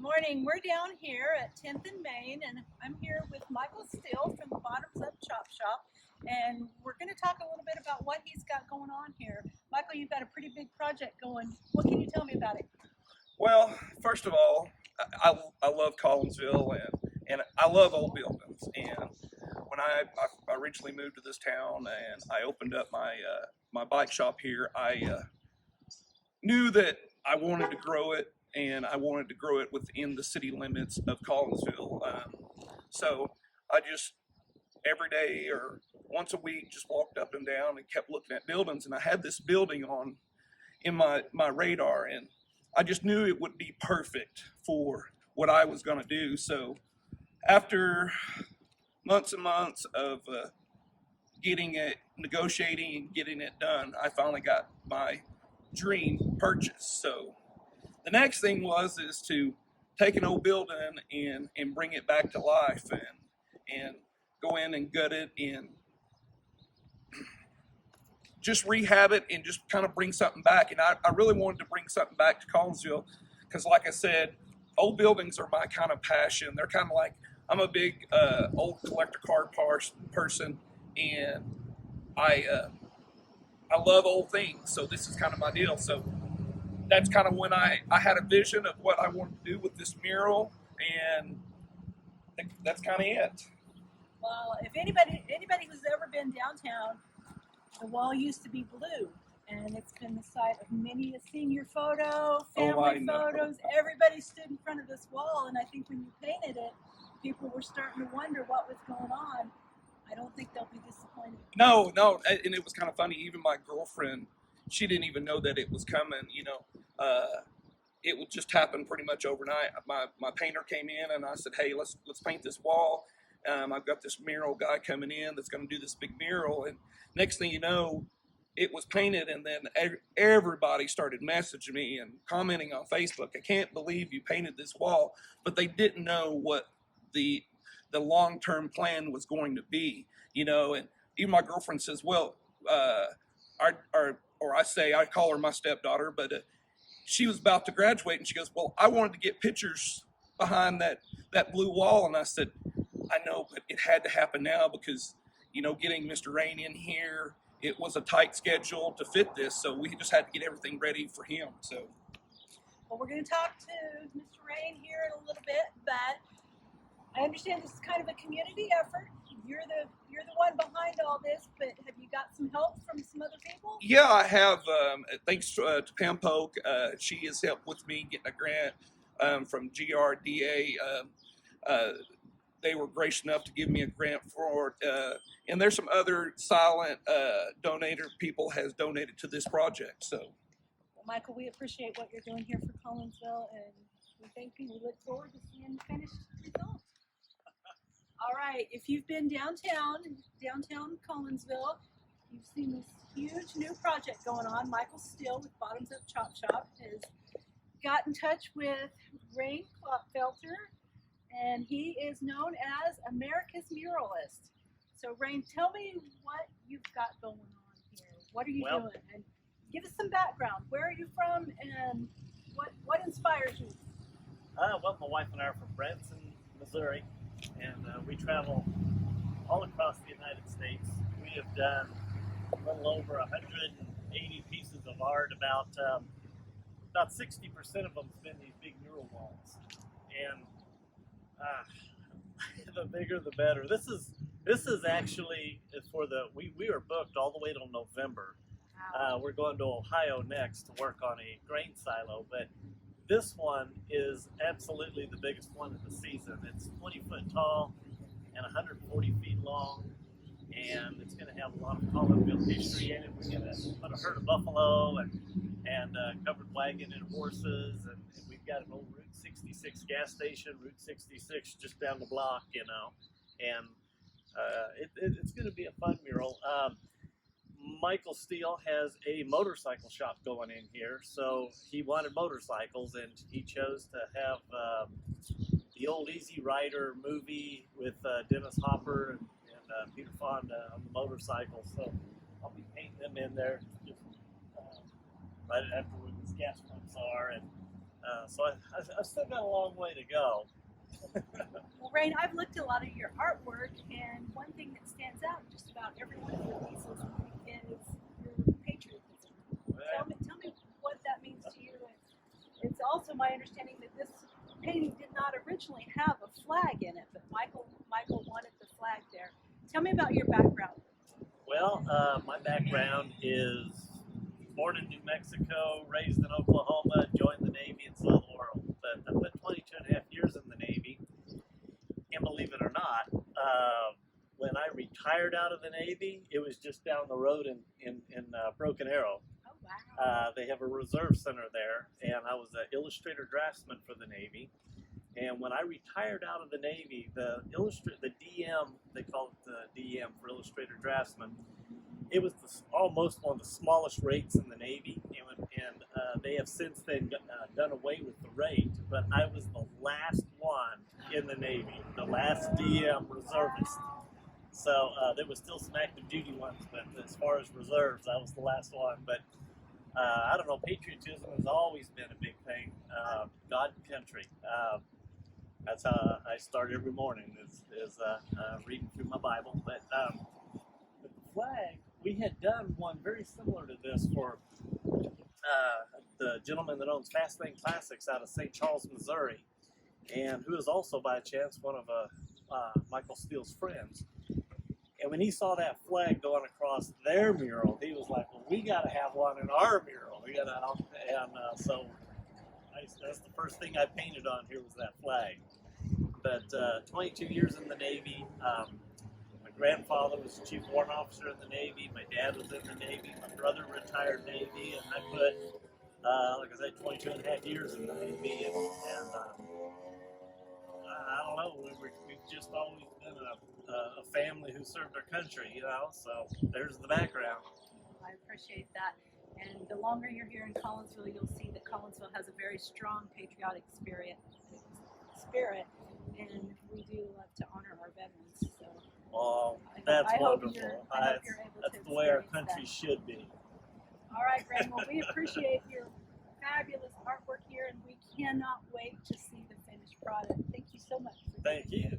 Morning. We're down here at 10th and Main, and I'm here with Michael Steele from the Bottoms Up Chop Shop, and we're going to talk a little bit about what he's got going on here. Michael, you've got a pretty big project going. What can you tell me about it? Well, first of all, I love Collinsville and I love old buildings. And when I originally moved to this town and I opened up my bike shop here, I knew that I wanted to grow it and I wanted to grow it within the city limits of Collinsville. So I just every day or once a week just walked up and down and kept looking at buildings, and I had this building on in my radar, and I just knew it would be perfect for what I was going to do. So after months and months of getting it, negotiating and getting it done, I finally got my dream purchase. So the next thing is to take an old building and bring it back to life and go in and gut it and just rehab it and just kind of bring something back. And I really wanted to bring something back to Collinsville because, like I said, old buildings are my kind of passion. They're kind of like, I'm a big old collector car person, and I love old things. So this is kind of my deal. So that's kind of when I had a vision of what I wanted to do with this mural, and that's kind of it. Well, if anybody who's ever been downtown, the wall used to be blue, and it's been the site of many a senior photo, family photos. Everybody stood in front of this wall, and I think when you painted it, people were starting to wonder what was going on. I don't think they'll be disappointed. No, and it was kind of funny. Even my girlfriend, she didn't even know that it was coming. It would just happen pretty much overnight. My painter came in, and I said, "Hey, let's paint this wall." I've got this mural guy coming in that's going to do this big mural, and next thing you know, it was painted, and then everybody started messaging me and commenting on Facebook. I can't believe you painted this wall, but they didn't know what the long-term plan was going to be, and even my girlfriend says, well, I call her my stepdaughter, but she was about to graduate, and she goes, well, I wanted to get pictures behind that blue wall, and I said, I know, but it had to happen now because, getting Mr. Rain in here, it was a tight schedule to fit this, so we just had to get everything ready for him. So, well, we're going to talk to Mr. Rain here in a little bit, but I understand this is kind of a community effort. You're the one behind all this, but have you got some help from some other people? Yeah, I have. Thanks to Pam Polk, she has helped with me getting a grant from GRDA. They were gracious enough to give me a grant for it. And there's some other silent donator people has donated to this project. So, well, Michael, we appreciate what you're doing here for Collinsville, and we thank you. We look forward to seeing the finished result. All right, if you've been downtown Collinsville, you've seen this huge new project going on. Michael Steele with Bottoms Up Chop Shop has got in touch with Rain Klopfelter, and he is known as America's Muralist. So, Rain, tell me what you've got going on here. What are you doing? And give us some background. Where are you from, and what inspires you? Well, my wife and I are from Branson, Missouri, and we travel all across the United States. We have done a little over 180 pieces of art. About 60% of them have been these big mural walls, and the bigger the better. This is actually for we are booked all the way till November. Wow. We're going to Ohio next to work on a grain silo, but this one is absolutely the biggest one of the season. It's 20 foot tall and 140 feet long, and it's going to have a lot of Collinsville history in it. We're going to put a herd of buffalo and a covered wagon and horses, and we've got an old Route 66 gas station, Route 66 just down the block, and it's going to be a fun mural. Michael Steele has a motorcycle shop going in here, so he wanted motorcycles, and he chose to have the old Easy Rider movie with Dennis Hopper and Peter Fonda on the motorcycle. So I'll be painting them in there just right after where these gas pumps are, and So I've still got a long way to go. Well, Rain, I've looked at a lot of your artwork, and one thing that stands out in just about every one of your pieces is your patriotism. Tell me what that means to you. It's also my understanding that this painting did not originally have a flag in it, but Michael wanted the flag there. Tell me about your background. Well, my background is born in New Mexico, raised in Oklahoma, joined the Navy and saw the world. But I put 22 and a half years in the Navy, and believe it or not, when I retired out of the Navy, it was just down the road in Broken Arrow. Oh, wow. They have a reserve center there, and I was an illustrator draftsman for the Navy. And when I retired out of the Navy, the DM, they call it the DM for illustrator draftsman, it was almost one of the smallest rates in the Navy, and they have since then done away with the rate, but I was the last one in the Navy, the last DM reservist. So there was still some active duty ones, but as far as reserves, I was the last one. But I don't know, patriotism has always been a big thing. God and country. That's how I start every morning, is reading through my Bible. But the flag, we had done one very similar to this for the gentleman that owns Fast Lane Classics out of St. Charles, Missouri, and who is also, by chance, one of Michael Steele's friends. And when he saw that flag going across their mural, he was like, well, we got to have one in our mural. So that's the first thing I painted on here was that flag. But 22 years in the Navy. My grandfather was the chief warrant officer in the Navy. My dad was in the Navy. My brother retired Navy. And I put, like I said, 22 and a half years in the Navy. And I don't know, we've just always been a family who served our country, you know, so there's the background. I appreciate that. And the longer you're here in Collinsville, you'll see that Collinsville has a very strong patriotic spirit, and we do love to honor our veterans. So, well, that's wonderful. That's the way our country should be. All right, Graham. Well, we appreciate your fabulous artwork here, and we cannot wait to see the finished product. Thank you so much. Thank you.